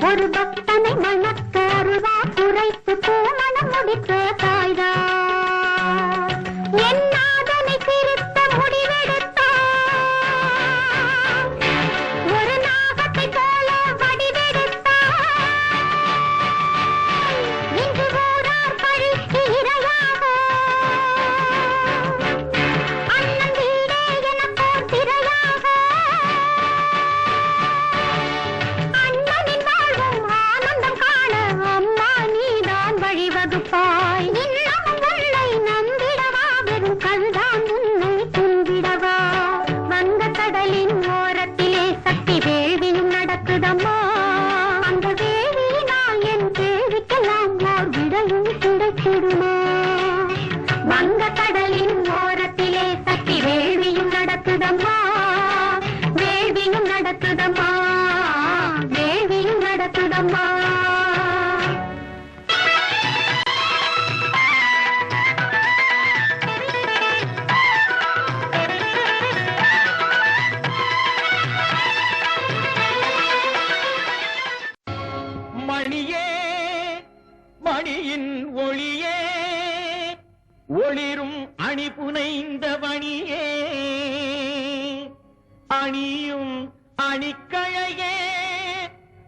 ஒரு பக்தனை மணக்க அருவா குறைத்து பூமணம் முடித்த தாய்தா என் நாதனை திருத்த முடிவெடுத்தார் ஒரு நாகத்தை போல வடிவெடுத்தார் இன்று ஊரார் பழிக்கு இரையாக அண்ணன் வீடே எனக்கோர் திரையாக அண்ணனின் வாழ்வும் ஆனந்தம் காண அம்மா நீதான் வழிவகுப்பாய் இன்னமும் உன்னை நம்பிடவா வெறும் கல்தான் உன்னை துன்பிடவா வங்கக் கடலின் ஓரத்திலே சக்தி வேள்வியும் நடக்குதம்மா அந்த வேள்வியினால் என் கேள்விக்கெல்லாம் ஓர் விடையும் கிடைத்திடுமா வங்கக் கடலின் ஓரத்திலே சக்தி வேள்வியும் நடக்குதம்மா வேள்வியும் நடக்குதம்மா வேள்வியும் நடக்குதம்மா மணியே மணியின் ஒளியே ஒளிரும் அணி புனைந்த மணியே அணியும் அணிக்கழையே